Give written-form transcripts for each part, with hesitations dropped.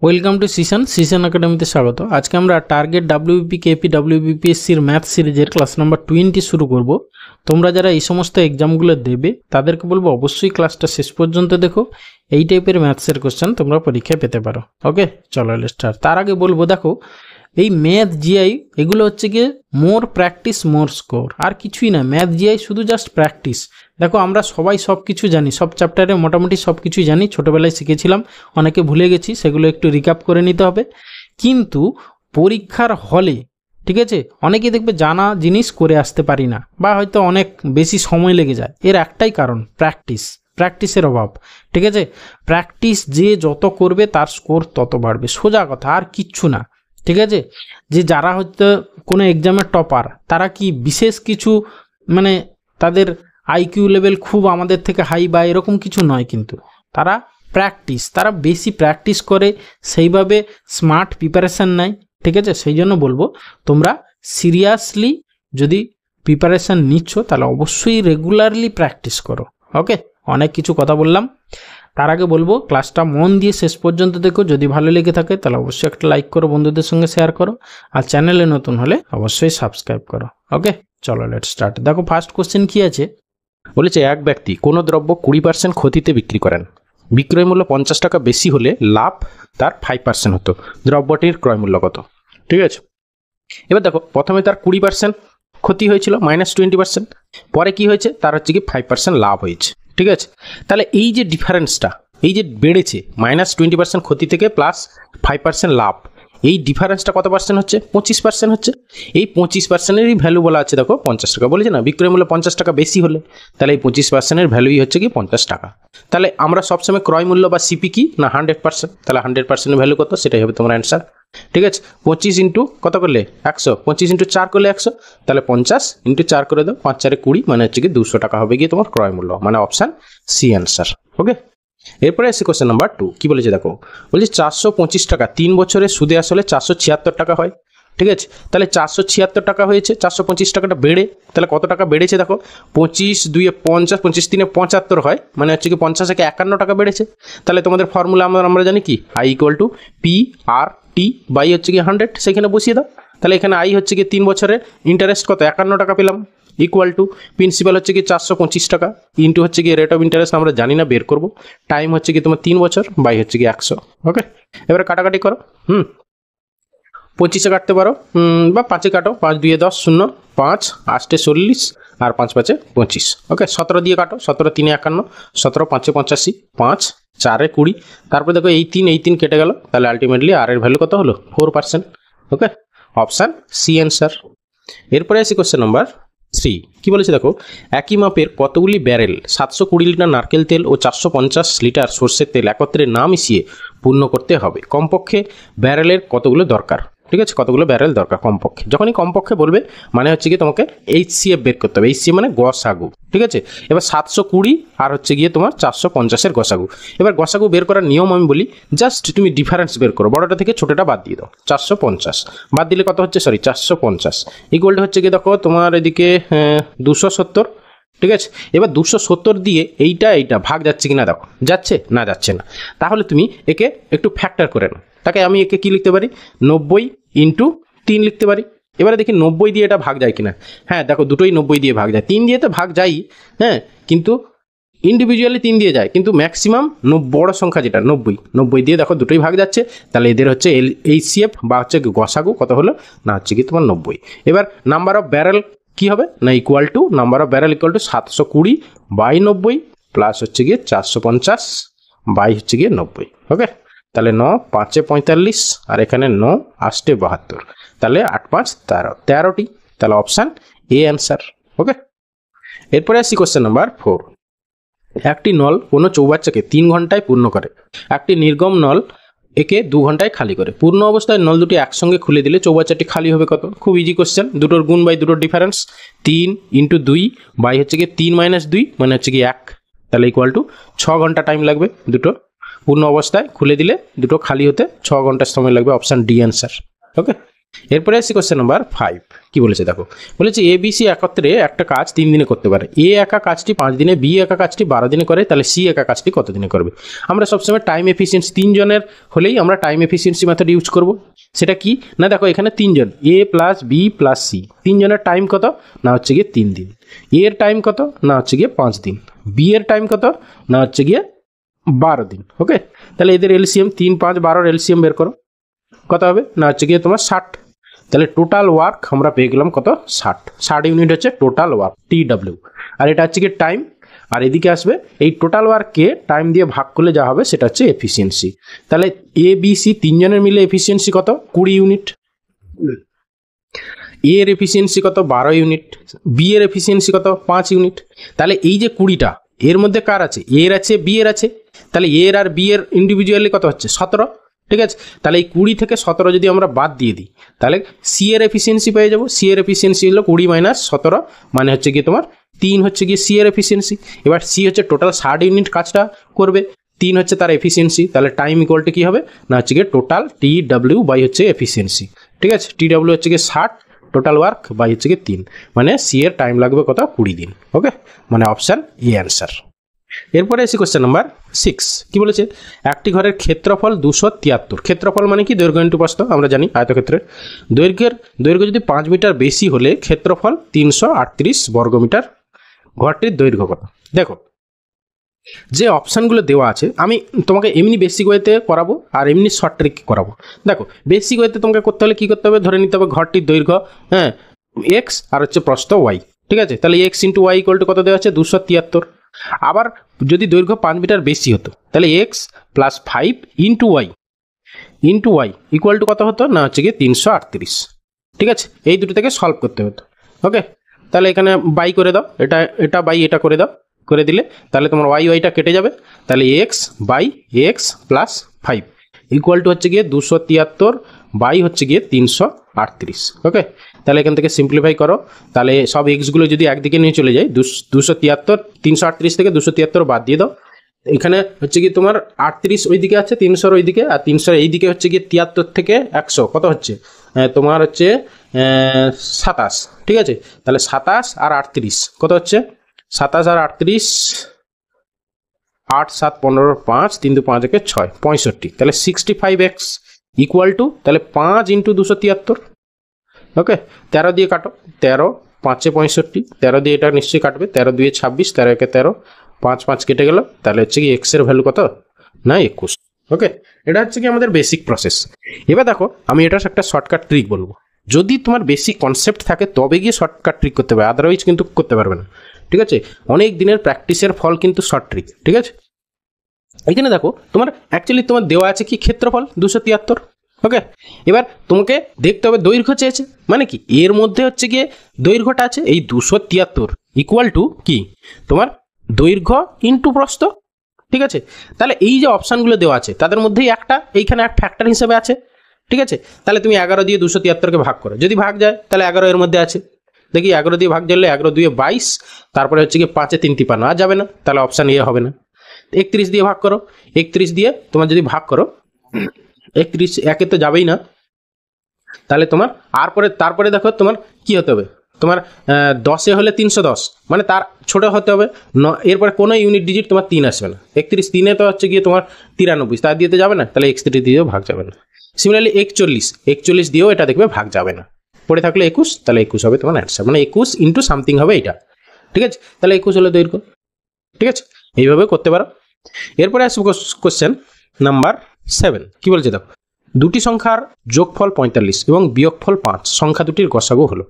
Welcome to সিশন একাডেমিতে স্বাগত। আজকে আমরা টার্গেট ডাব্লিউবিপি কেপি ডাব্লিউবিপিএসসির ম্যাথ সিরিজের ক্লাস নাম্বার 20 শুরু করব। তোমরা যারা এই সমস্ত এক্সামগুলো দেবে তাদেরকে বলবো অবশ্যই ক্লাসটা শেষ পর্যন্ত দেখো। এই টাইপের ম্যাথসের কোশ্চেন তোমরা পরীক্ষায় পেতে পারো। ওকে, চলো স্টার্ট। তার আগে বলবো, দেখো এই ম্যাথ জিআই এগুলো হচ্ছে গিয়ে মোর প্র্যাকটিস মোর স্কোর, আর কিছুই না। ম্যাথ জিআই শুধু জাস্ট প্র্যাকটিস। দেখো আমরা সবাই সব কিছু জানি, সব চ্যাপ্টারে মোটামুটি সব কিছুই জানি, ছোটোবেলায় শিখেছিলাম, অনেকে ভুলে গেছি, সেগুলো একটু রিক্যাপ করে নিতে হবে। কিন্তু পরীক্ষার হলে ঠিক আছে, অনেকেই দেখবে জানা জিনিস করে আসতে পারি না, বা হয়তো অনেক বেশি সময় লেগে যায়। এর একটাই কারণ, প্র্যাকটিসের অভাব। ঠিক আছে, প্র্যাকটিস যে যত করবে তার স্কোর তত বাড়বে, সোজা কথা, আর কিচ্ছু না। ঠিক আছে, যে যারা হয়তো কোনো এক্সামের টপার, তারা কি বিশেষ কিছু মানে তাদের আইকিউ লেভেল খুব আমাদের থেকে হাই বা এরকম কিছু নয়, কিন্তু তারা বেশি প্র্যাকটিস করে, সেইভাবে স্মার্ট প্রিপারেশান নেয়। ঠিক আছে, সেই জন্য বলবো তোমরা সিরিয়াসলি যদি প্রিপারেশান নিচ্ছ তাহলে অবশ্যই রেগুলারলি প্র্যাকটিস করো। ওকে, অনেক কিছু কথা বললাম। তার আগে বলবো ক্লাসটা মন দিয়ে শেষ পর্যন্ত দেখো। যদি ভালো লেগে থাকে তাহলে অবশ্যই একটা লাইক করো, বন্ধুদের সঙ্গে শেয়ার করো, আর চ্যানেলে নতুন হলে অবশ্যই সাবস্ক্রাইব করো। ওকে, চলো লেটস স্টার্ট। দেখো ফার্স্ট কোশ্চেন কি আছে, বলেছে এক ব্যক্তি কোনো দ্রব্য 20% ক্ষতিতে বিক্রি করেন। বিক্রয় মূল্য 50 টাকা বেশি হলে লাভ তার 5% হতো। দ্রব্যটির ক্রয় মূল্য কত? ঠিক আছে, এবার দেখো প্রথমে তার 20% ক্ষতি হয়েছিল, -20%। পরে কি হয়েছে, তার হচ্ছে কি 5% লাভ হয়েছে। ঠিক আছে, তাহলে এই যে ডিফারেন্সটা, এই যে বেড়েছে -20% ক্ষতি থেকে +5% লাভ, এই ডিফারেন্সটা কত পার্সেন্ট হচ্ছে? 25% হচ্ছে। এই 25%-এরই ভ্যালু বলা আছে, দেখো 50 টাকা বলেছে না, বিক্রয় মূল্য 50 টাকা বেশি হলে, তাহলে এই 25%-এর ভ্যালুই হচ্ছে কি 50 টাকা। তাহলে আমরা সবসময় ক্রয় মূল্য বা সিপি কি না 100%, তাহলে 100%-এর ভ্যালু কত, সেটাই হবে তোমার অ্যান্সার। ঠিক আছে, 25 ইন্টু কত করলে 100, 25 ইন্টু 4 করলে 100, তাহলে 50 ইন্টু 4 করে দাও, 5 4 20, মানে হচ্ছে কি 200 টাকা হবে গিয়ে তোমার ক্রয় মূল্য, মানে অপশান সি অ্যান্সার। ওকে, এরপরে আসি কোশ্চেন নাম্বার 2। কি বলেছে দেখো, বলছে 425 টাকা 3 বছরের সুদে আসলে 476 টাকা হয়। ঠিক আছে, তাহলে 476 টাকা হয়েছে, 425 টাকাটা বেড়ে, তাহলে কত টাকা বেড়েছে দেখো, 25 2 50, 25 3 75 হয়, মানে হচ্ছে কি 50 থেকে 51 টাকা বেড়েছে। তাহলে তোমাদের ফর্মুলা আমরা জানি কি, I = PRT বাই হচ্ছে কি 100, সেখানে বসিয়ে দাও। তাহলে এখানে আই হচ্ছে কি 3 বছরের ইন্টারেস্ট কত, 51 টাকা পেলাম, ইকুয়াল টু প্রিন্সিপাল হচ্ছে কি 425 টাকা, ইন্টু হচ্ছে কি রেট অফ ইন্টারেস্ট আমরা জানি না, বের করবো। টাইম হচ্ছে কি তোমার 3 বছর, বাই হচ্ছে কি 100। ওকে, এবারে কাটাকাটি করো। 25-এ কাটতে পারো, বা 5-এ কাটো, 5 2 10 0, 5 8 40, আর 5 5 25। ওকে, 17 দিয়ে কাটো, 17 3 51, 17 5 85, 5 4 20, তারপরে দেখো এই 3 কেটে গেল, তাহলে আলটিমেটলি আর এর ভ্যালু কত হলো, 4%। ওকে, অপশান সি অ্যান্সার। এরপরে আসি কোশ্চেন নাম্বার 3। কি বলেছে দেখো, একই মাপের কতগুলি ব্যারেল 720 লিটার নারকেল তেল ও 450 লিটার সর্ষের তেল একত্রে না মিশিয়ে পূর্ণ করতে হবে। কমপক্ষে ব্যারেলের কতগুলো দরকার? ঠিক আছে, কতগুলো ব্যারেল দরকার কমপক্ষে। যখনই কমপক্ষে বলবে মানে হচ্ছে গিয়ে তোমাকে HCF বের করতে হবে। HCF মানে গসাগু। ঠিক আছে, এবার 720 আর হচ্ছে গিয়ে তোমার 450-এর গসাগু। এবার গসাগু বের করার নিয়ম আমি বলি, জাস্ট তুমি ডিফারেন্স বের করো, বড়টা থেকে ছোটটা বাদ দিয়ে দাও। 450 বাদ দিলে কত হচ্ছে, 450 ইকুয়াল হচ্ছে গিয়ে দেখো তোমার এদিকে 270। ঠিক আছে, এবার 270 দিয়ে এইটা ভাগ যাচ্ছে কি না দেখো, যাচ্ছে না, যাচ্ছে না। তাহলে তুমি একে একটু ফ্যাক্টর করে নাও। তাকে আমি একে কি লিখতে পারি, 90 ইন্টু 3 লিখতে পারি। এবারে দেখি 90 দিয়ে এটা ভাগ যায় কিনা। হ্যাঁ দেখো, দুটোই 90 দিয়ে ভাগ যায়, 3 দিয়ে তো ভাগ যাই, হ্যাঁ, কিন্তু ইন্ডিভিজুয়ালি 3 দিয়ে যায়, কিন্তু ম্যাক্সিমাম বড় সংখ্যা যেটা 90 দিয়ে দেখো দুটোই ভাগ যাচ্ছে। তাহলে এদের হচ্ছে HCF বা হচ্ছে গসাগু কত হলো না, হচ্ছে কি তোমার 90। এবার নাম্বার অফ ব্যারেল কি হবে না, equal to number of barrel equal to 720 by 90 plus হচ্ছে গিয়ে 450 বাই হচ্ছে গিয়ে 90। ওকে, তাহলে 9 5 45, আর এখানে 9 8 72, তাহলে 8 5 13, 13টি, তাহলে অপশান এ অ্যান্সার। ওকে, এরপরে আসি কোশ্চেন নাম্বার 4। একটি নল কোনো চৌবাচ্চাকে 3 ঘন্টায় পূর্ণ করে, একটি নির্গম নল একে 2 ঘন্টায় খালি করে। পূর্ণ অবস্থায় নল দুটি একসঙ্গে খুলে দিলে চৌবাচ্চাটি খালি হবে কত? খুব ইজি কোশ্চেন, দুটোর গুণ বাই দুটোর ডিফারেন্স, 3 ইন্টু 2 বাই হচ্ছে গিয়ে 3 - 2 মানে হচ্ছে গিয়ে 1, তাহলে ইকুয়াল টু 6 ঘন্টা টাইম লাগবে। দুটো পূর্ণ অবস্থায় খুলে দিলে দুটো খালি হতে 6 ঘন্টার সময় লাগবে, অপশান ডি অ্যান্সার। ওকে, এরপরে আসছি কোশ্চেন নাম্বার 5 কি বলেছে দেখো, বলেছে এ বি সি একত্রে একটা কাজ 3 দিনে করতে পারে। এ একা কাজটি 5 দিনে, বি একা কাজটি 12 দিনে করে, তাহলে সি একা কাজটি কত দিনে করবে? আমরা সবসময় টাইম এফিসিয়েন্সি 3 জনের হলেই আমরা টাইম এফিসিয়েন্সি মেথড ইউজ করব। সেটা কি না, দেখো এখানে 3 জন, এ প্লাস বি প্লাস সি, 3 জনের টাইম কত না হচ্ছে গিয়ে 3 দিন। এ এর টাইম কত না হচ্ছে গিয়ে 5 দিন, বি এর টাইম কত না হচ্ছে গিয়ে 12 দিন। ওকে, তাহলে এদের এলসিএম 3 5 12 এলসিএম বের করো, কত হবে না হচ্ছে গিয়ে তোমার 60। তাহলে টোটাল ওয়ার্ক আমরা পেয়ে গেলাম কত, 60 ইউনিট হচ্ছে টোটাল ওয়ার্ক TW। আর এটা হচ্ছে গিয়ে টাইম, আর এদিকে আসবে এই টোটাল ওয়ার্ককে টাইম দিয়ে ভাগ করলে যা হবে সেটা হচ্ছে এফিসিয়েন্সি। তাহলে এ বি সি 3 জনের মিলে এফিসিয়েন্সি কত, 20 ইউনিট। এ এর এফিসিয়েন্সি কত, 12 ইউনিট। বি এর এফিসিয়েন্সি কত, 5 ইউনিট। তাহলে এই যে 20টা এর মধ্যে কার আছে, এর আছে বি এর আছে, তাহলে এর আর বি এর ইন্ডিভিজুয়ালি কত হচ্ছে 17। ঠিক আছে, তাহলে এই 20 থেকে 17 যদি আমরা বাদ দিয়ে দিই তাহলে সি এর এফিসিয়েন্সি পেয়ে যাবো। সি এর এফিসিয়েন্সি হলো 20 মাইনাস 17 মানে হচ্ছে গিয়ে তোমার 3 হচ্ছে গিয়ে সি এর এফিসিয়েন্সি। এবার সি হচ্ছে টোটাল 60 ইউনিট কাজটা করবে, 3 হচ্ছে তার এফিসিয়েন্সি, তাহলে টাইম ইকুয়াল টু কী হবে না হচ্ছে গিয়ে টোটাল TW বাই হচ্ছে এফিসিয়েন্সি। ঠিক আছে, TW হচ্ছে গিয়ে 60, টোটাল ওয়ার্ক বাই হচ্ছে গিয়ে 3, মানে সি এর টাইম লাগবে কত, 20 দিন। ওকে, মানে অপশান এ অ্যান্সার। এরপরে এসে কোশ্চেন নাম্বার 6 কি বলেছে, একটি ঘরের ক্ষেত্রফল 273। ক্ষেত্রফল মানে কি, দৈর্ঘ্য ইন্টু প্রস্থ, আমরা জানি আয়তক্ষেত্রের দৈর্ঘ্য যদি 5 মিটার বেশি হলে ক্ষেত্রফল 338 বর্গমিটার। ঘরটির দৈর্ঘ্য কত? দেখো যে অপশানগুলো দেওয়া আছে আমি তোমাকে এমনি বেসিক ওয়েতে করাবো আর এমনি শর্ট ট্রিক করাবো। দেখো বেসিক ওয়েতে তোমাকে করতে হলে কী করতে হবে, ধরে নিতে হবে ঘরটির দৈর্ঘ্য এক্স আর হচ্ছে প্রস্থ ওয়াই। ঠিক আছে, তাহলে X into Y equal to কত দেওয়া আছে, 273। আবার যদি দৈর্ঘ্য 5 মিটার বেশি হতো তাহলে X plus 5 into Y equal to কত হতো না হচ্ছে গিয়ে 338। ঠিক আছে, এই দুটো থেকে সলভ করতে হতো। ওকে, তাহলে এখানে বাই করে দাও, এটা বাই এটা করে দাও, করে দিলে তাহলে তোমার ওয়াইটা কেটে যাবে, তাহলে X by X plus 5 equal to হচ্ছে গিয়ে 273 বাই হচ্ছে গিয়ে 338। ওকে, তাহলে এখান থেকে সিম্পলিফাই করো, তাহলে সব এক্সগুলো যদি একদিকে নিয়ে চলে যায় 273, 338 থেকে 273 বাদ দিয়ে দাও। এখানে হচ্ছে কি তোমার 38 ওইদিকে আছে, 300 ওইদিকে, আর 300 এইদিকে হচ্ছে গিয়ে 73 থেকে 100 কত হচ্ছে তোমার হচ্ছে 27। ঠিক আছে, তাহলে 27 আর 38 কত হচ্ছে, 27 আর 38 8 7 15 5 3 2 5 1 6 65, তাহলে 65x ইকুয়াল টু তাহলে 5 ইন্টু 273। ওকে, 13 দিয়ে কাটো, 13 5 65, 13 দিয়ে এটা নিশ্চয়ই কাটবে, 13 2 26, 13 1 13, 5 5 কেটে গেল, তাহলে হচ্ছে কি এক্স এর ভ্যালু কত না 21। ওকে, এটা হচ্ছে কি আমাদের বেসিক প্রসেস। এবার দেখো আমি এটা একটা শর্টকাট ট্রিক বলবো, যদি তোমার বেসিক কনসেপ্ট থাকে তবে গিয়ে শর্টকাট ট্রিক করতে হবে, আদারওয়াইজ কিন্তু করতে পারবে না। ঠিক আছে, অনেক দিনের প্র্যাকটিসের ফল কিন্তু শর্ট ট্রিক। ঠিক আছে, এখানে দেখো তোমার অ্যাকচুয়ালি তোমার দেওয়া আছে কি ক্ষেত্রফল 273। ওকে, এবার তোমাকে দেখতে হবে দৈর্ঘ্য চেয়েছে, মানে কি এর মধ্যে হচ্ছে গিয়ে দৈর্ঘ্যটা আছে এই 273 ইকুয়াল টু কি তোমার দৈর্ঘ্য ইন্টু প্রস্থ। ঠিক আছে, তাহলে এই যে অপশানগুলো দেওয়া আছে তাদের মধ্যেই একটা এইখানে এক ফ্যাক্টর হিসেবে আছে। ঠিক আছে, তাহলে তুমি 11 দিয়ে 273কে ভাগ করো, যদি ভাগ যায় তাহলে 11 এর মধ্যে আছে। দেখি 11 দিয়ে ভাগ জানলে 11 2 22, তারপরে হচ্ছে কি 5 3 53, আর যাবে না, তাহলে অপশান এ হবে না। 31 দিয়ে ভাগ করো, 31 দিয়ে তোমার যদি ভাগ করো 31 একে তো যাবেই না, তাহলে তোমার তারপরে দেখো তোমার কি হতে হবে, তোমার 10 হলে 310, মানে তার ছোট হতে হবে, এরপরে কোনো ইউনিট ডিজিট তোমার 3 আসবে না। 31 3 তো হচ্ছে গিয়ে তোমার 93, তার দিয়ে তো যাবে না, তাহলে x3 দিয়েও ভাগ যাবে না। সিমিলারলি 41 দিয়েও এটা দেখবে ভাগ যাবে না, পড়ে থাকলে 21, তাহলে 21 হবে তোমার অ্যান্সার, মানে 21 ইন্টু সামথিং হবে এটা। ঠিক আছে, তাহলে 21 হলো দৈর্ঘ্য। ঠিক আছে, এইভাবে করতে পারো। এরপরে আসবো কোশ্চেন নাম্বার 7 কি বলছে দেখো, দুটি সংখ্যার যোগফল 45 এবং বিয়োগফল 5, সংখ্যা দুটির গসাগু হলো।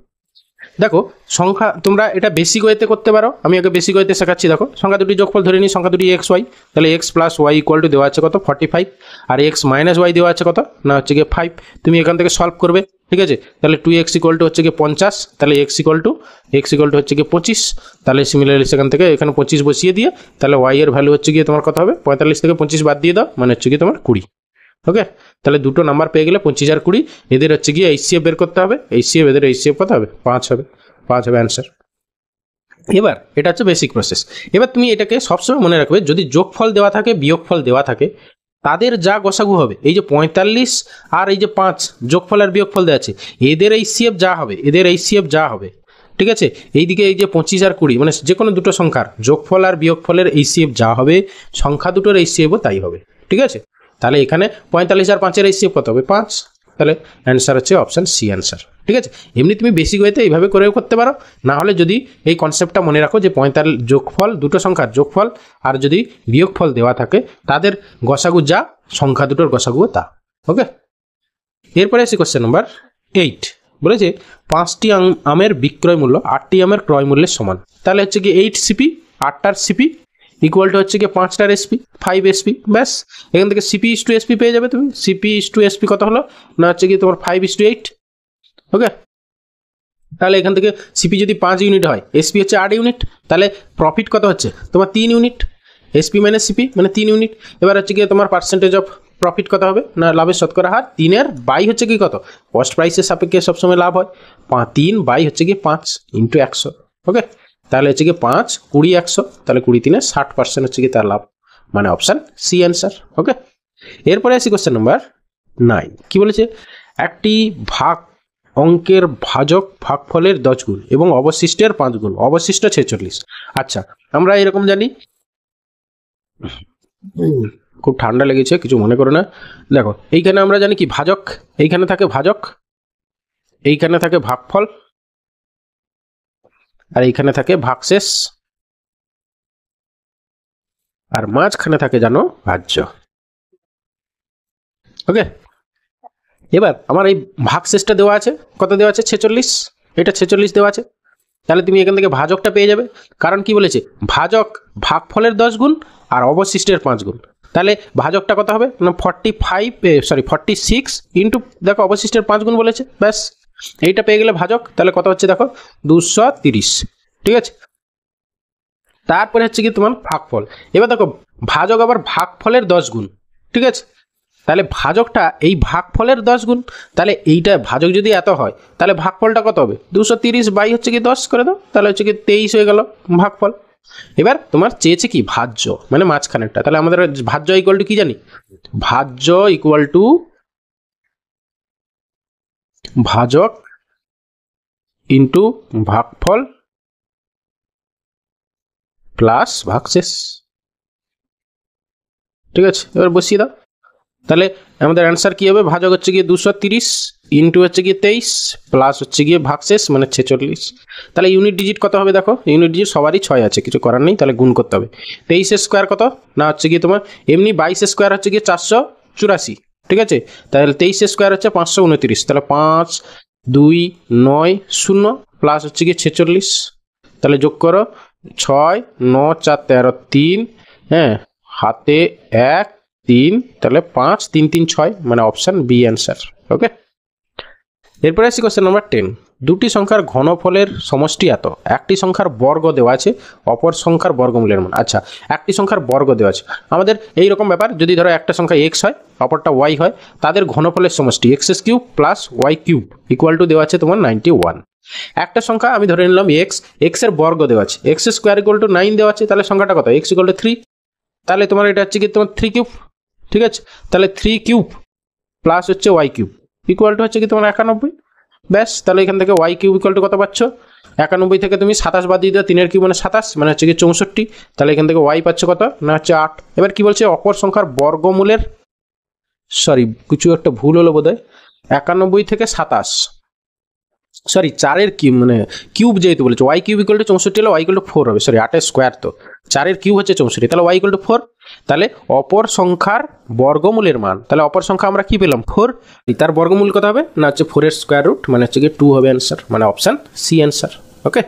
দেখো সংখ্যা তোমরা এটা বেসিক ওয়েতে করতে পারো, আমি আগে বেসিক ওয়েতে শেখাচ্ছি। দেখো সংখ্যা দুটি যোগফল ধরে নিই, সংখ্যা দুটি এক্স ওয়াই, তাহলে X plus Y equal to দেওয়া আছে কত 45, আর এক্স মাইনাস ওয়াই দেওয়া আছে কত না হচ্ছে গিয়ে 5। তুমি এখান থেকে সলভ করবে। ঠিক আছে, তাহলে 2x ইকুয়াল টু হচ্ছে গিয়ে 50, তাহলে x ইকুয়াল টু হচ্ছে গিয়ে 25, তাহলে সিমিলারলি সেখান থেকে এখানে 25 বসিয়ে দিয়ে তাহলে y এর ভ্যালু হচ্ছে গিয়ে তোমার কত হবে, 45 থেকে 25 বাদ দিয়ে দাও, মানে হচ্ছে গিয়ে তোমার 20। ওকে, তাহলে দুটো নাম্বার পেয়ে গেলে 25 আর 20, এদের হচ্ছে গিয়ে HCF বের করতে হবে, HCF এদের HCF কত হবে 5 হবে, 5 হবে অ্যান্সার। এবার এটা হচ্ছে বেসিক প্রসেস। এবার তুমি এটাকে সবসময় মনে রাখবে, যদি যোগফল দেওয়া থাকে বিয়োগফল দেওয়া থাকে তাদের যা গসাগু হবে, এই যে 45 আর এই যে 5 যোগফল আর বিয়োগফল দেওয়া আছে, এদের HCF যা হবে, এদের HCF যা হবে, ঠিক আছে, এইদিকে এই যে 25 আর 20 মানে যে কোনো দুটো সংখ্যার যোগফল আর বিয়োগফলের HCF যা হবে, সংখ্যা দুটোর HCFও তাই হবে, ঠিক আছে। তাহলে এখানে 45 আর 5-এর HCF কত হবে? 5। তাহলে অ্যান্সার হচ্ছে অপশান সি অ্যান্সার, ঠিক আছে। এমনি তুমি বেসিক ওয়েতে এইভাবে করেও করতে পারো, না হলে যদি এই কনসেপ্টটা মনে রাখো যে 45 যোগফল, দুটো সংখ্যার যোগফল আর যদি বিয়োগফল দেওয়া থাকে, তাদের গসাগু যা, সংখ্যা দুটোর গসাগুও তা। ওকে, এরপরে আসি কোশ্চেন নাম্বার 8। বলেছে 5টি আমের বিক্রয় মূল্য 8টি আমের ক্রয় মূল্যের সমান। তাহলে হচ্ছে কি 8 সিপি, 8টার সিপি ইকুয়াল টু হচ্ছে কি 5টার এসপি, 5 এসপি। ব্যাস, এখান থেকে সিপি ইস টু এসপি পেয়ে যাবে তুমি। সিপি ইস টু এসপি কত হলো না হচ্ছে কি তোমার 5:8। ওকে, তাহলে এখান থেকে সিপি যদি 5 ইউনিট হয়, এসপি হচ্ছে 8 ইউনিট, তাহলে প্রফিট কত হচ্ছে তোমার 3 ইউনিট। এসপি মাইনাস সিপি মানে 3 ইউনিট। এবার হচ্ছে কি তোমার পার্সেন্টেজ অফ প্রফিট কত হবে না লাভের শতকরা হার, 3-এর বাই হচ্ছে কি কত, কস্ট প্রাইসের সাপেক্ষে সবসময় লাভ হয়। 3 বাই হচ্ছে কি 5 ইন্টু 100। ওকে, তাহলে হচ্ছে কি 5 20 100, তাহলে 20-3 60% হচ্ছে কি তার লাভ, মানে অপশান সি অ্যান্সার। ওকে, এরপরে আসি কোশ্চেন নাম্বার 9। কি বলেছে? একটি ভাগ অঙ্কের ভাজক ভাগফলের 10 গুণ এবং অবশিষ্টের 5 গুণ, অবশিষ্ট 46। আচ্ছা, আমরা এরকম জানি, খুব ঠান্ডা লেগেছে, কিছু মনে করো না। দেখো এইখানে আমরা জানি কি ভাজক, এইখানে থাকে ভাজক, এইখানে থাকে ভাগফল, আর এইখানে থাকে ভাগশেষ, আর মাঝখানে থাকে জানো ভাজ্য। ওকে, এবার আমার এই ভাগশেষটা দেওয়া আছে, কত দেওয়া আছে 46, এটা 46 দেওয়া আছে। তাহলে তুমি এখান থেকে ভাজকটা পেয়ে যাবে, কারণ কি বলেছে ভাজক ভাগফলের 10 গুণ আর অবশিষ্টের 5 গুণ। তাহলে ভাজকটা কত হবে না 46 ইন্টু দেখো অবশিষ্টের 5 গুণ বলেছে, ব্যাস এইটা পেয়ে গেলে ভাজক। তাহলে কত হচ্ছে দেখো 230, ঠিক আছে। তারপরে হচ্ছে কি তোমার ভাগফল। এবার দেখো ভাজক আবার ভাগফলের 10 গুণ, ঠিক আছে। তাহলে ভাজকটা এই ভাগফলের 10 গুণ, তাহলে এইটা ভাজক যদি এত হয় তাহলে ভাগফলটা কত হবে 230 বাই হচ্ছে কি 10 করে দাও, তাহলে হচ্ছে কি 23 হয়ে গেল ভাগফল। এবার তোমার চেয়েছে কি ভাজ্য মানে মাঝখানেরটা, তাহলে আমাদের ভাজ্য ইকুয়াল টু কি জানি, ভাজ্য ইকুয়াল টু ভাজক ইন্টু ভাগফল প্লাস ভাগশেষ, ঠিক আছে। এবার বসিয়ে দাও, তাহলে আমাদের অ্যান্সার কি হবে, ভাজক হচ্ছে গিয়ে 230 ইন্টু হচ্ছে গিয়ে 23 প্লাস হচ্ছে গিয়ে ভাগশেষ মানে 46। তাহলে ইউনিট ডিজিট কত হবে দেখো, ইউনিট ডিজিট সবারই 6 আছে, কিছু করার নেই, তাহলে গুণ করতে হবে। 23 স্কোয়ার কত না হচ্ছে গিয়ে তোমার এমনি 22 স্কোয়ার হচ্ছে গিয়ে 484, ঠিক আছে। তাহলে 23 স্কোয়ার হচ্ছে 529, তাহলে 5 2 9 0 প্লাস হচ্ছে গিয়ে 46, তাহলে যোগ করো 6 9 4 13 3, হ্যাঁ হাতে 1 3, তাহলে 5 3 3 6 মানে অপশান বি অ্যান্সার। ওকে, এরপরে আসি কোশ্চেন নাম্বার 10। দুটি সংখ্যার ঘনফলের সমষ্টি এত, একটি সংখ্যার বর্গ দেওয়া আছে, অপর সংখ্যার বর্গমূলের মান। আচ্ছা, একটি সংখ্যার বর্গ দেওয়া আছে, আমাদের এইরকম ব্যাপার, যদি ধরো একটা সংখ্যা এক্স হয় অপরটা ওয়াই হয়, তাদের ঘনফলের সমষ্টি x³ plus y³ equal to দেওয়া আছে তোমার 91। একটা সংখ্যা আমি ধরে নিলাম এক্স এর বর্গ দেওয়া আছে, x² ইকুয়াল টু 9 দেওয়া আছে, তাহলে সংখ্যাটা কত x ইকুয়াল টু 3, তাহলে তোমার এটা হচ্ছে কি তোমার 3³ ঠিক আছে। তাহলে 3³ প্লাস হচ্ছে y³ ইকুয়াল টু হচ্ছে কি তোমার 91। ব্যাস, তাহলে এখান থেকে y³ ইকুয়াল টু কত পাচ্ছ, 91 থেকে তুমি 27 বাদ দিয়ে দাও, 3-এর কিউব মানে 27 মানে হচ্ছে কি 64, তাহলে এখান থেকে y পাচ্ছ কত না হচ্ছে 8। এবার কি বলছে অপর সংখ্যার বর্গমূলের, সরি কিছু একটা ভুল হলো বোধহয়, 91 থেকে 27, সরি 4-এর কিউব মানে কিউব যেহেতু বলেছে y³ ইকুয়াল টু 64 হলে y ইকুয়াল টু 4 হবে, সরি 8-এর স্কোয়ার তো 4-এর কিউব হচ্ছে 64, তাহলে y ইকুয়াল টু 4। তাহলে অপর সংখ্যার বর্গমূলের মান, তাহলে অপর সংখ্যা আমরা কি পেলাম 4, তার বর্গমূল কত হবে না হচ্ছে 4-এর স্কোয়ার রুট মানে হচ্ছে কি 2 হবে অ্যান্সার, মানে অপশান সি অ্যান্সার। ওকে।